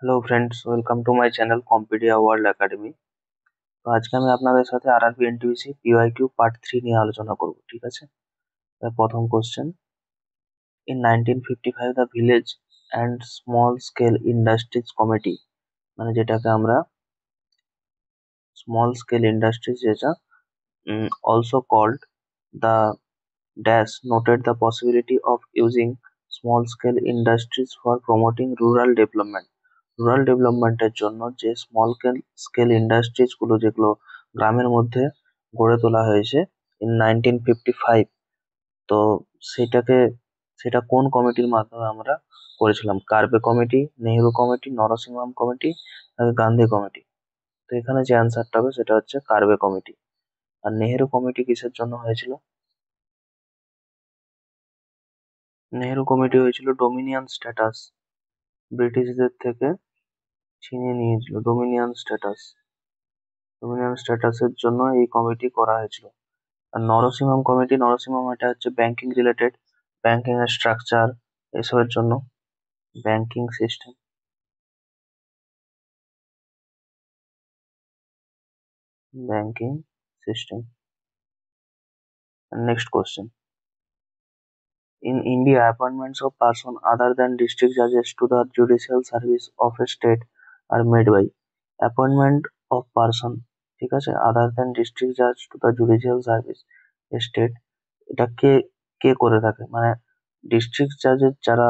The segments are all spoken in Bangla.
Hello friends, welcome to my channel Compedia world academy. তো আজকে আমি আপনাদের সাথে আরআরবি এনটিপিসি পিওয়াইকিউ পার্ট 3 নিয়ে আলোচনা করব, ঠিক আছে? প্রথম question, in 1955 the village and small scale industries committee, মানে যেটাকে আমরা স্মল স্কেল ইন্ডাস্ট্রিজ, যেটা also called the dash, noted the possibility of using small scale industries for promoting rural development. Rural ডেভেলপমেন্টের জন্য যে স্মল স্কেল ইন্ডাস্ট্রিজ গুলো, যেগুলো গ্রামের মধ্যে গড়ে তোলা হয়েছে ইন 1955, তো সেটাকে সেটা কোন কমিটির মাধ্যমে আমরা করেছিলাম? কার্বে committee, Nehru committee, Narasimham committee, নাকি গান্ধী কমিটি? তো এখানে যে অ্যান্সারটা হবে সেটা হচ্ছে কার্বে কমিটি। আর নেহেরু কমিটি কিসের জন্য হয়েছিল? নেহেরু কমিটি হয়েছিল ডোমিনিয়ন স্ট্যাটাস, ব্রিটিশদের থেকে ছিনিয়ে নিয়েছিল ডোমিনিয়ন স্ট্যাটাসের জন্য এই কমিটি করা হয়েছিল। আর নরসিংহাম এটা হচ্ছে ব্যাংকিং রিলেটেড, ব্যাংকিং এর স্ট্রাকচার এসবের জন্য, banking system. Next question, in India, appointments of person other than district judges to the judicial service of a state are made by appointment of person, ঠিক আছে, other than district judge to the judicial service a state, এটা কে কে করে থাকে? মানে ডিস্ট্রিক্ট জাজের যারা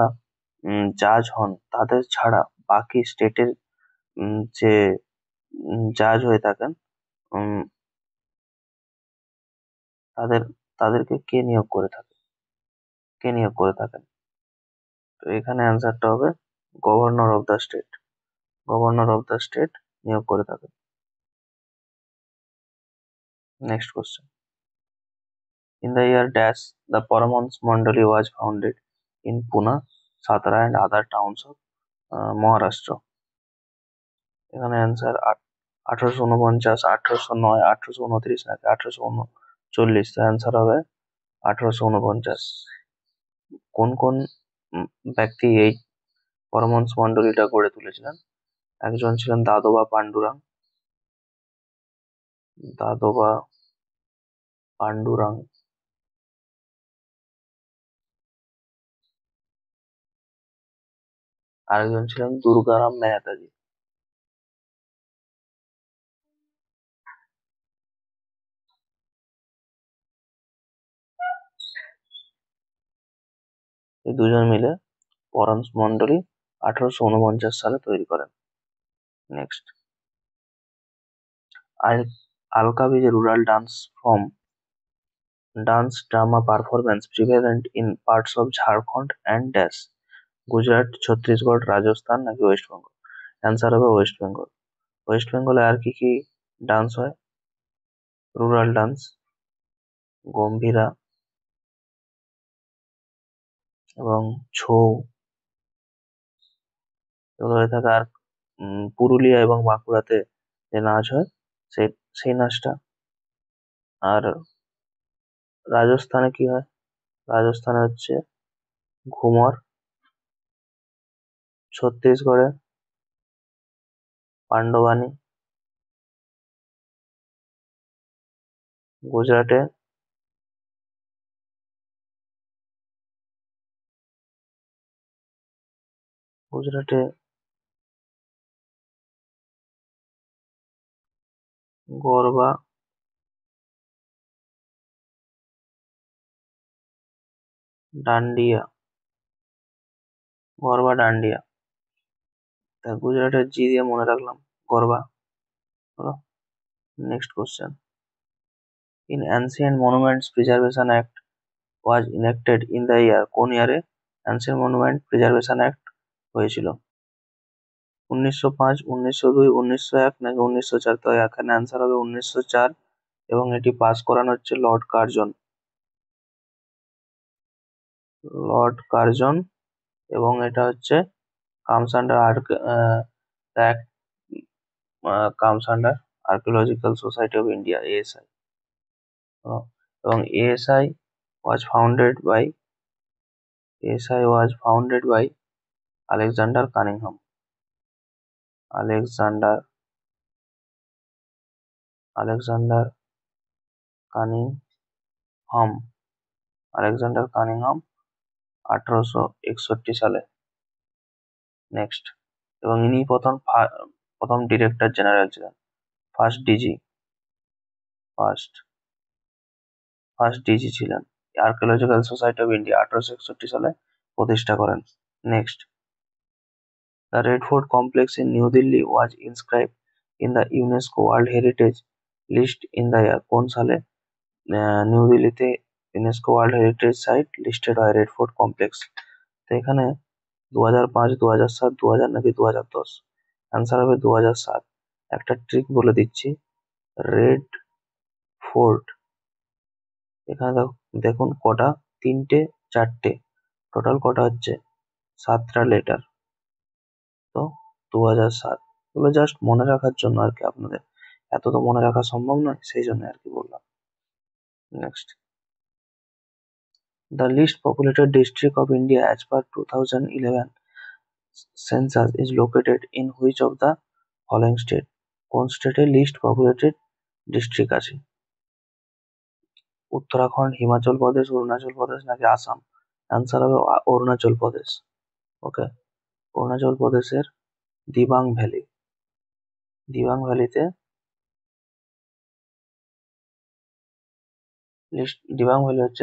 জাজ হন তাদের ছাড়া বাকি স্টেটের যে জাজ হয়ে থাকেন, উম, তাদের তাদেরকে কে নিয়োগ করে থাকেন? তো এখানে অ্যান্সারটা হবে গভর্নর অফ দ্য স্টেট। নিয়োগ করে থাকে। Next question, in the year dash the Paramhansa Mandali was founded in Poona, Satara and other towns of Maharashtra. এখানে অ্যান্সার 1849, 1809, 1829 নাকি 1839? তো অ্যান্সার হবে 1849। কোন কোন ব্যক্তি এই পরমহংস মন্ডলীটা গড়ে তুলেছিলেন? একজন ছিলেন দাদোবা পান্ডুরাং। আরেকজন ছিলেন দুর্গারাম মেহতাজি। এই দুজন মিলে পরমহংস মন্ডলী 1849 সালে তৈরি করেন। Next, Alkabi is a rural dance drama performance prevalent in parts of Jharkhand and dash, Gujarat, Chhattisgarh, Rajasthan নাকি ওয়েস্ট বেঙ্গল? অ্যান্সার হবে ওয়েস্ট বেঙ্গল। ওয়েস্ট বেঙ্গলে আর কি কি ডান্স হয়? রুরাল ডান্স, গম্ভীরা এবং ছৌ, এগুলো হয়ে থাকে। আর পুরুলিয়া এবং বাঁকুড়াতে যে নাচ হয়, সেই সেই নাচটা। আর রাজস্থানে কি হয়? রাজস্থানে হচ্ছে ঘুমর, ছত্তিশগড়ে পান্ডবানী, গুজরাটে গুজরাটে গরবা ডান্ডিয়া, ডান্ডিয়া। তা গুজরাটের জি দিয়ে মনে রাখলাম, গরবা হলো। Next question, in ancient monuments preservation act was ইনেক্টেড in the year, কোন ইয়ারে অ্যানসিয়েন্ট মনুমেন্ট প্রিজার্ভেশন অ্যাক্ট হয়েছিল? 1905, 1902, 1901 নাকি 1904? তো এখানে অ্যান্সার হবে 1904, এবং এটি পাস করানো হচ্ছে লর্ড কার্জন, এবং এটা হচ্ছে comes under archaeological society of India, ASI. এবং was founded by ASI was founded by Alexander Cunningham. Alexander Alexander Cunningham Alexander Cunningham 1861 সালে। নেক্সট, এবং ইনি প্রথম ডিরেক্টর জেনারেল ছিলেন, first DG first first DG ছিলেন। আর্কিওলজিক্যাল সোসাইটি অফ ইন্ডিয়া 1861 সালে প্রতিষ্ঠা করেন। Next, the red fort complex in New Delhi was inscribed in the UNESCO world heritage list in the year. কোন সালে নিউ দিল্লিতে UNESCO world Heritage site listed হয় রেড ফোর্ট কমপ্লেক্স? তো এখানে 2005, 2007, 2000 নাকি 2010? অ্যান্সার হবে 2007। একটা ট্রিক বলে দিচ্ছি, রেড ফোর্ট এখানে দেখুন কটা, তিনটে, চারটে, টোটাল কটা হচ্ছে 7টা লেটার। তো 2007, এগুলো জাস্ট মনে রাখার জন্য আর কি, আপনাদের এত তো মনে রাখা সম্ভব নয়, সেই জন্য আর কি বললাম। Next, the least populated district of India as per 2011 census is located in which of the following state? কোন স্টেটে লিস্ট পপুলেটেড ডিস্ট্রিক্ট আছে? উত্তরাখণ্ড, হিমাচল প্রদেশ, অরুণাচল প্রদেশ নাকি আসাম? অ্যান্সার হবে অরুণাচল প্রদেশ। ওকে, অরুণাচল প্রদেশের দিবাং ভ্যালি, দিবাং ভ্যালিতে দিবাং ভ্যালি হচ্ছে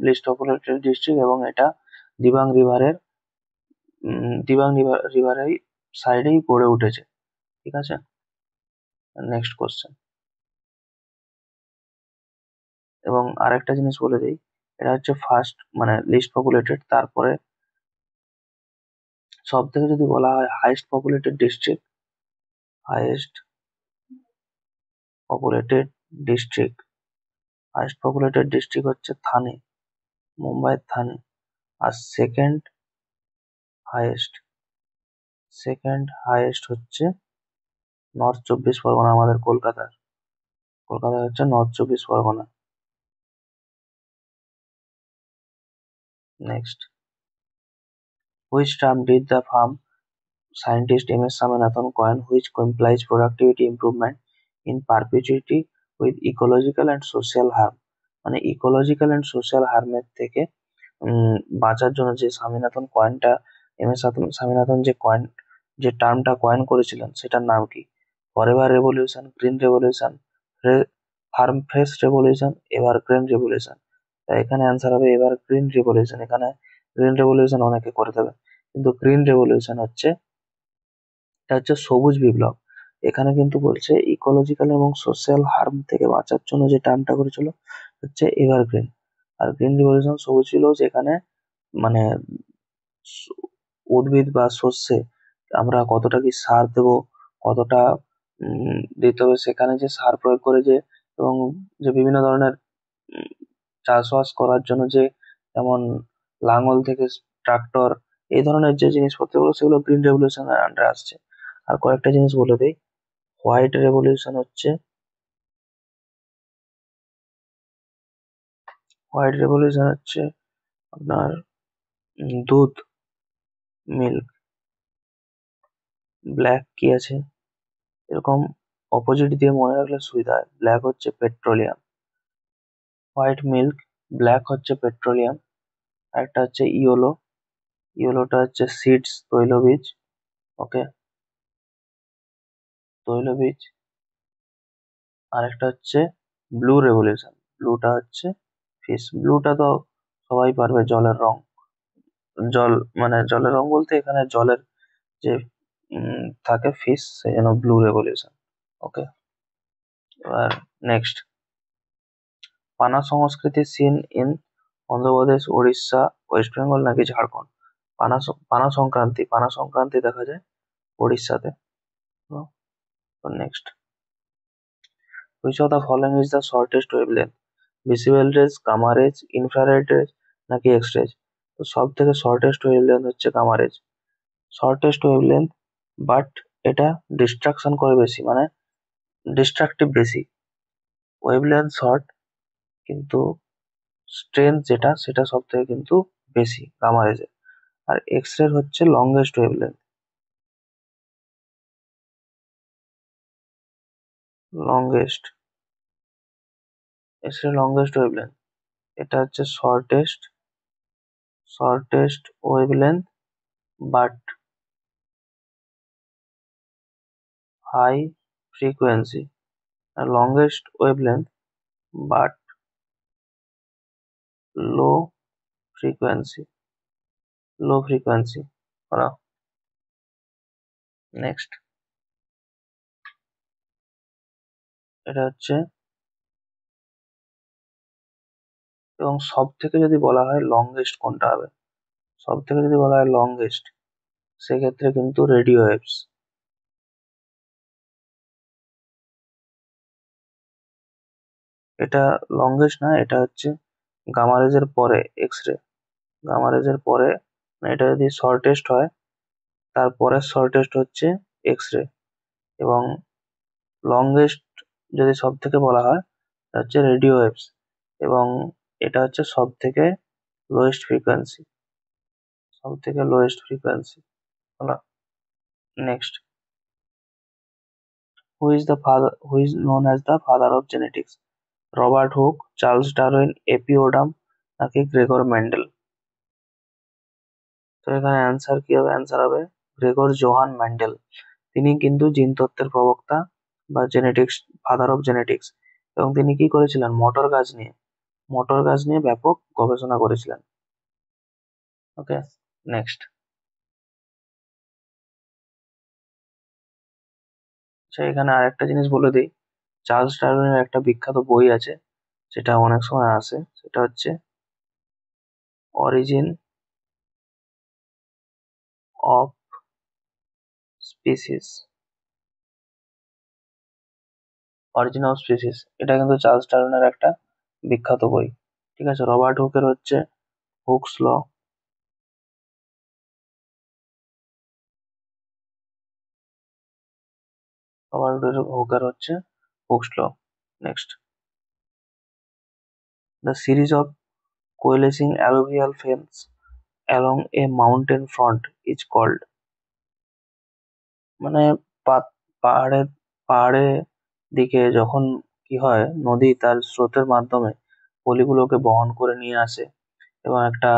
লিস্ট পপুলেটেড ডিস্ট্রিক্ট, এবং এটা দিবাং রিভারের দিবাং রিভারের সাইডেই গড়ে উঠেছে। ঠিক আছে, নেক্সট কোশ্চেন। এবং আরেকটা জিনিস বলে দিই, এটা হচ্ছে ফার্স্ট মানে লিস্ট পপুলেটেড, তারপরে সব থেকে যদি বলা হয় highest populated district, highest populated district highest populated district হচ্ছে থানে, মুম্বাইয়ের থানে। আর সেকেন্ড হাইয়েস্ট হচ্ছে নর্থ চব্বিশ পরগনা, আমাদের কলকাতার হচ্ছে নর্থ চব্বিশ Pargana. Next, which term did the farm scientist M. S. Swaminathan coin, which implies productivity improvement in perpetuity with ecological and social harm? মানে ইকোলজিক্যাল অ্যান্ড সোশ্যাল হার্মের থেকে বাঁচার জন্য যে স্বামীনাথন যে টার্মটা কয়েন করেছিলেন, সেটার নাম কি? Forever revolution, green revolution, farm fresh revolution, evergreen revolution? তাই এখানে অ্যান্সার হবে এভারগ্রিন রেভলিউশন। এখানে গ্রিন রেভলিউশন অনেকে করে দেবে, কিন্তু গ্রিন রেভলিউশন হচ্ছে, এটা হচ্ছে সবুজ বিপ্লব। এখানে কিন্তু বলছে ইকোলজিক্যাল এবং সোশ্যাল হার্ম থেকে বাঁচার জন্য যে টার্মটা করেছিল হচ্ছে এভারগ্রিন। আর গ্রিন রিভলিউশন সবুজ ছিল, যেখানে মানে উদ্ভিদ বা শস্যে আমরা কতটা কি সার দেবো, কতটা দিতে হবে, সেখানে যে সার প্রয়োগ করে যে, এবং যে বিভিন্ন ধরনের চাষবাস করার জন্য যে, যেমন লাঙল থেকে ট্রাক্টর, এই ধরনের যে জিনিসপত্রগুলো, সেগুলো গ্রিন রেভলিউশনের আন্ডারে আসছে। আর কয়েকটা জিনিস বলে দিই, হোয়াইট রেভলিউশন হচ্ছে আপনার দুধ, মিল্ক। ব্ল্যাক কি আছে, এরকম অপোজিট দিয়ে মনে রাখলে সুবিধা হয়। ব্ল্যাক হচ্ছে পেট্রোলিয়াম, হোয়াইট মিল্ক, ব্ল্যাক হচ্ছে পেট্রোলিয়াম। একটা হচ্ছে ইয়েলোটা হচ্ছে সিডস, তৈলবীজ। ওকে, তৈলবীজ। আরেকটা হচ্ছে ব্লু রেভলিউশন, ব্লুটা হচ্ছে ফিশ। ব্লুটা তো সবাই পারবে, জলের রং। জল মানে জলের রং বলতে এখানে জলের যে থাকে ফিশ, সেই জন্য ব্লু রেভলিউশন। ওকে, এবার নেক্সট, পানা সংস্কৃতি seen in Andhra Pradesh, Orissa, West Bengal নাকি ঝাড়খণ্ড? পানা সংক্রান্তি দেখা যায় উড়িষ্যাতে। Next, which of the following is the shortest wavelength? Visible rays, gamma rays, infrared rays নাকি এক্স রেজ? তো সব থেকে শর্টেস্ট ওয়েভলেন্থ হচ্ছে gamma rays, shortest wavelength. But এটা ডিস্ট্রাকশন করে বেশি, মানে ডিস্ট্রাকটিভ বেশি। ওয়েভলেন্থ শর্ট, কিন্তু স্ট্রেংথ যেটা, সেটা সব থেকে কিন্তু বেশি গামা রেজের। আর এক্স রে হচ্ছে longest wavelength. Longest, X ray longest wavelength, এটা হচ্ছে shortest wavelength but high frequency, আর longest wavelength but low frequency, করা। নেক্সট, এটা হচ্ছে, এবং সব থেকে যদি বলা হয় লংগেস্ট কোনটা হবে, সব থেকে যদি বলা হয় লংগেস্ট, সেক্ষেত্রে কিন্তু রেডিও ওয়েভস। এটা লংগেস্ট না, এটা হচ্ছে গামা রেজের পরে এক্স রে, গামা রেজের পরে, মানে এটা যদি শর্টেস্ট হয়, তারপরে শর্টেস্ট হচ্ছে এক্স রে, এবং লংগেস্ট যদি সব থেকে বলা হয় তা হচ্ছে রেডিও ওয়েভস, এবং এটা হচ্ছে সব থেকে লোয়েস্ট ফ্রিকোয়েন্সি, সব থেকে লোয়েস্ট ফ্রিকোয়েন্সি বলা। Next, who is known as the father of genetics? Robert Hooke, Charles Darwin, E P Odum, নাকি গ্রেগর মেন্ডেল? তো এখানে অ্যান্সার কি হবে? অ্যান্সার হবে গ্রেগর জোহান মেন্ডেল। তিনি কিন্তু জিনতত্ত্বের প্রবক্তা বা জেনেটিক্স, ফাদার অফ জেনেটিক্স, এবং তিনি কি করেছিলেন? মোটর গাছ নিয়ে ব্যাপক গবেষণা করেছিলেন। ওকে, নেক্সট। আচ্ছা, এখানে আরেকটা জিনিস বলে দিই, চার্লস ডারউইনের একটা বিখ্যাত বই আছে, যেটা অনেক সময় আসে, সেটা হচ্ছে অরিজিন অফ স্পিসিস, এটা কিন্তু চার্লস ডারউইনের একটা বিখ্যাত বই। ঠিক আছে, রবার্ট হুকের হচ্ছে হুকস ল, রবার্ট হুকের হচ্ছে Hooke's law. Next, the series of coalescing alluvial fanes along a mountain front is called, মানে পাহাড়ে পাহাড়ে দিকে যখন কি হয়, নদী তার স্রোতের মাধ্যমে পলিগুলোকে বহন করে নিয়ে আসে এবং একটা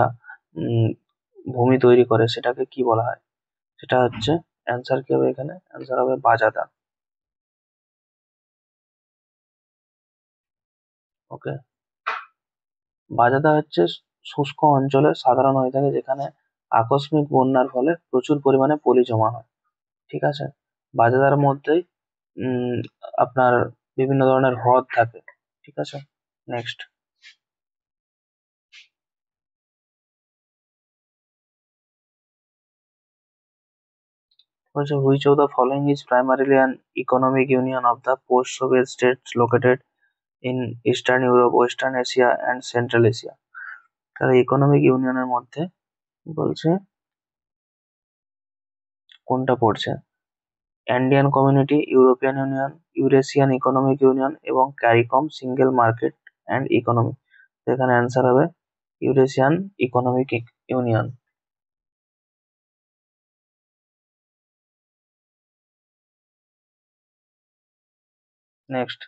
উম, ভূমি তৈরি করে, সেটাকে কি বলা হয়? সেটা হচ্ছে, অ্যান্সার কি হবে এখানে? অ্যান্সার হবে বাজাদা। ওকে, বাজাদা হচ্ছে শুষ্ক অঞ্চলে সাধারণ হয়ে থাকে, যেখানে আকস্মিক বন্যার ফলে প্রচুর পরিমাণে পলি জমা হয়। ঠিক আছে, বাজাদার মধ্যেই উম আপনার বিভিন্ন ধরনের হ্রদ থাকে। ঠিক আছে, নেক্সট হচ্ছে, which of the following is primarily an economic union of the post Soviet states located in eastern Europe, western Asia and central Asia? তাহলে ইকোনমিক ইউনিয়নের মধ্যে বলছে কোনটা পড়ছে? Andean community, European union, Eurasian economic union এবং CARICOM single market and economy. এখানে অ্যান্সার হবে Eurasian economic union. Next,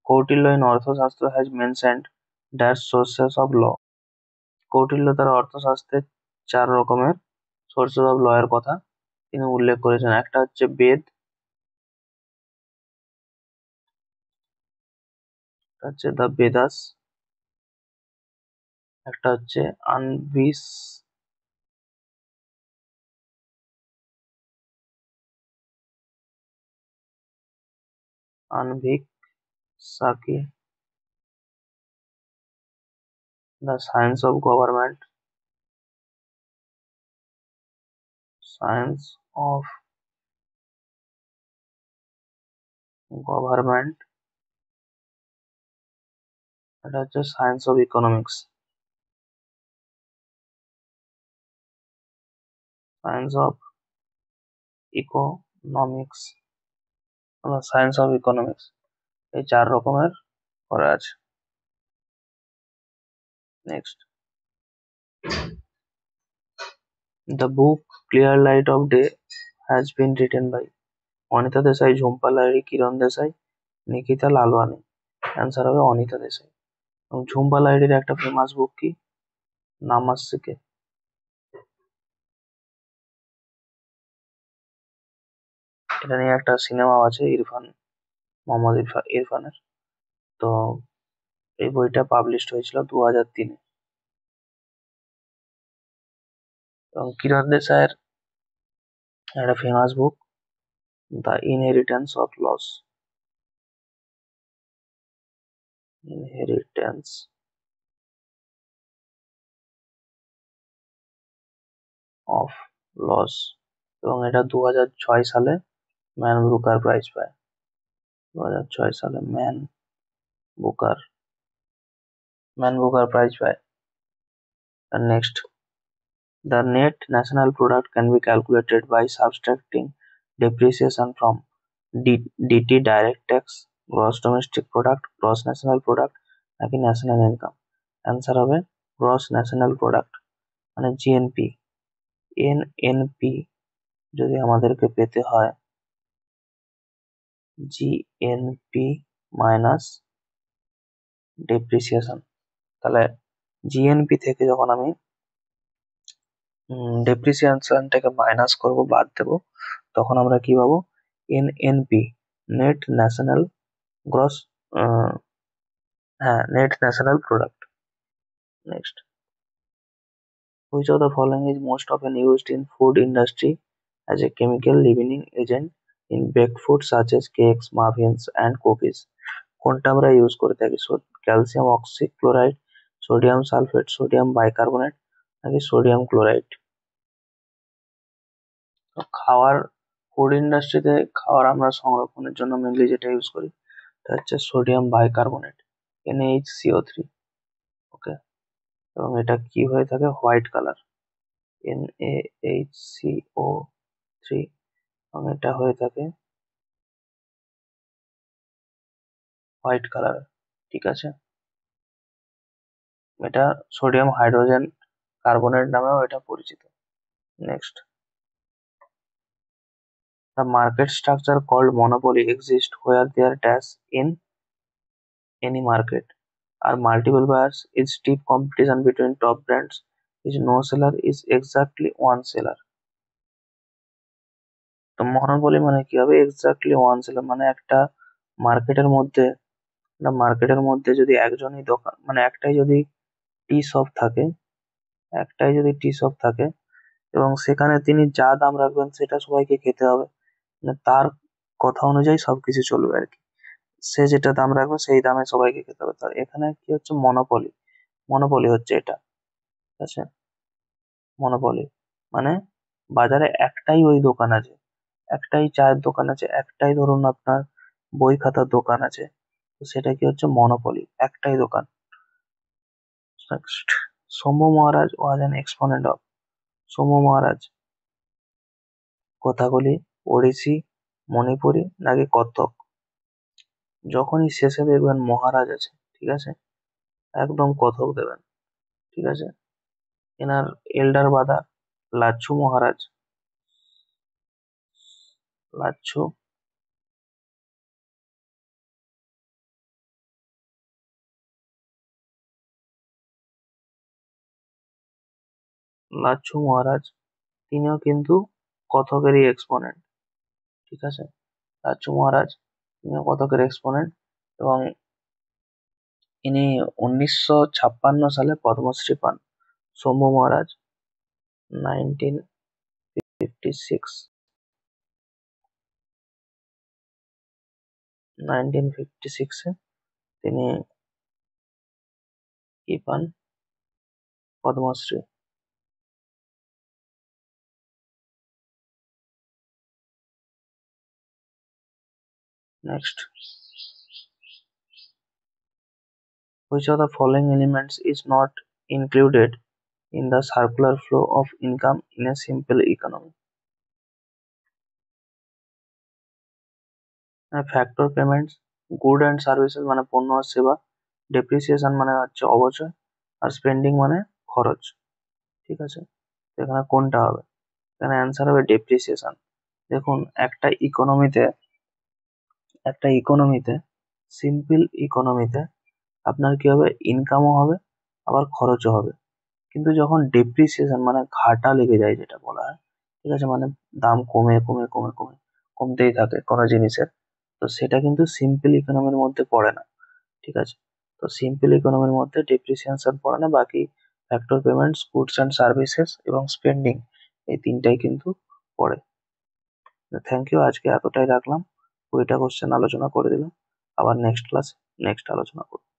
Kautilya in Arthashastra has mentioned dash sources of law. Kautilya তার অর্থশাস্ত্রের 4 রকমের সোর্সেস অফ ল এর কথা তিনি উল্লেখ করেছেন। একটা হচ্ছে বেদ, একটা হচ্ছে দ্য বেদাস, একটা হচ্ছে আনভিস, আনভিক সাকি, the science of government, science of government, এটা হচ্ছে science of economics, science of economics, science of economics, এই 4 রকমের করা আছে। Next, the book clear light of day has been written by Anita Desai, Jhumpa Lahiri, Kiran Desai, Nikita Lalwani. Answer হবে অনিতা দেশাই। এবং ঝুম্পা লাহিড়ির একটা ফেমাস বুক কি? নামাস্তিকে। এটা নিয়ে একটা সিনেমা আছে মোহাম্মদ ইরফানের। তো এই বইটা পাবলিশড হয়েছিল 2003-এ। এবং কিরণ দেসাইয়ের একটা famous book, the inheritance of loss. Inheritance of loss. এবং এটা 2006 সালে ম্যান বুকার প্রাইজ পায়। 2006 সালে বুকার ম্যান বুকার প্রাইজ পায়। আর next, the net national product can be calculated by subtracting depreciation from DT direct tax, gross domestic product, gross national product নাকি ন্যাশনাল ইনকাম। অ্যান্সার হবে গ্রস ন্যাশনাল প্রোডাক্ট, মানে জিএনপি। এনএনপি যদি আমাদেরকে পেতে হয়, জিএনপি মাইনাস ডেপ্রিসিয়েশন, তাহলে জিএনপি থেকে যখন আমি ডেপ্রিসিয়েশনটাকে মাইনাস করব, বাদ দেবো, তখন আমরা কি পাবো? এনএনপি, নেট ন্যাশনাল গ্রস, হ্যাঁ, net national product. Next, which of the following is most often used in food industry as a chemical leavening agent in baked food such as cakes, muffins and cookies? কোনটা আমরা ইউজ করে থাকি? Calcium oxychloride, sodium sulphate, sodium bicarbonate নাকি সোডিয়াম ক্লোরাইড? খাওয়ার, ফুড ইন্ডাস্ট্রিতে খাওয়ার আমরা সংরক্ষণের জন্য মেনলি যেটা ইউজ করি সেটা হচ্ছে সোডিয়াম বাইকার্বনেট, NaHCO3। ওকে, এবং এটা কি হয়ে থাকে? হোয়াইট কালার, NaHCO3, এবং এটা হয়ে থাকে হোয়াইট কালার। ঠিক আছে, এটা সোডিয়াম হাইড্রোজেন কার্বনেট নামেও এটা পরিচিত। Next, the market structure called monopoly exists where there dash in any market are multiple buyers, is stiff competition between top brands, is no seller, is exactly one seller. তো মনোপলি মানে কি হবে? এক্স্যাক্টলি ওয়ান সেলার, মানে মার্কেটের মধ্যে মার্কেটের মধ্যে যদি একজনই দোকান, মানে টি শপ থাকে একটাই যদি টি শপ থাকে এবং সেখানে তিনি যা দাম রাখবেন সেটা সবাইকে খেতে হবে, মানে তার কথা অনুযায়ী সবকিছু চলবে আর কি। সে যেটা দাম রাখবে সেই দামে সবাইকে খেতে হবে। তো এখানে কি হচ্ছে? মনোপলি। মনোপলি হচ্ছে এটা, ঠিক আছে? মনোপলি মানে বাজারে একটাই ওই দোকান আছে, একটাই চায়ের দোকান আছে, একটাই ধরুন আপনার বই খাতার দোকান আছে, তো সেটা কি হচ্ছে? মনোপলি, একটাই দোকান। Next, Soumya Maharaj was an exponent of। Soumya মহারাজ কথাকলি, ওড়িশি, মণিপুরি নাকি কত্থক? যখনই শেষে দেখবেন মহারাজ আছে, ঠিক আছে, একদম কত্থক দেবেন। ঠিক আছে, এনার এল্ডার ব্রাদার লাচ্ছু মহারাজ, লাচ্ছু লাচ্ছু মহারাজ, তিনিও কিন্তু কত্থকেরই এক্সপোনেন্ট। ঠিক আছে, লাচ্ছু মহারাজ তিনিও কত্থকের এক্সপোনেন্ট, এবং ইনি 1956 সালে পদ্মশ্রী পান। সৌম্য মহারাজ 1956, 1956-এ তিনি কি পান? Padmashri. Next, which of the following elements is not included in the circular flow of income in a simple economy? Factor payments, good and services মানে পণ্য আর সেবা, ডেপ্রিসিয়েশন মানে হচ্ছে অবচয়, আর স্পেন্ডিং মানে খরচ। ঠিক আছে, তো এখানে কোনটা হবে? এখানে অ্যান্সার হবে ডেপ্রিসিয়েশন। দেখুন, একটা ইকোনমিতে সিম্পল ইকোনমিতে আপনার কি হবে, ইনকামও হবে আবার খরচও হবে। কিন্তু যখন ডেপ্রিসিয়েশন মানে ঘাটা লেগে যায় যেটা বলা হয়, ঠিক আছে, মানে দাম কমে কমে কমে কমে কমতেই থাকে কোনো জিনিসের, তো সেটা কিন্তু সিম্পল ইকোনমির মধ্যে পড়ে না। ঠিক আছে, তো সিম্পল ইকোনমির মধ্যে ডেপ্রিসিয়েশন পড়ে না, বাকি factor payments, goods and services এবং স্পেন্ডিং, এই তিনটাই কিন্তু পড়ে। থ্যাংক ইউ, আজকে এতটাই রাখলাম, 20টা কোশ্চেন আলোচনা করে দিলাম। আবার নেক্সট ক্লাস নেক্সট আলোচনা করবো।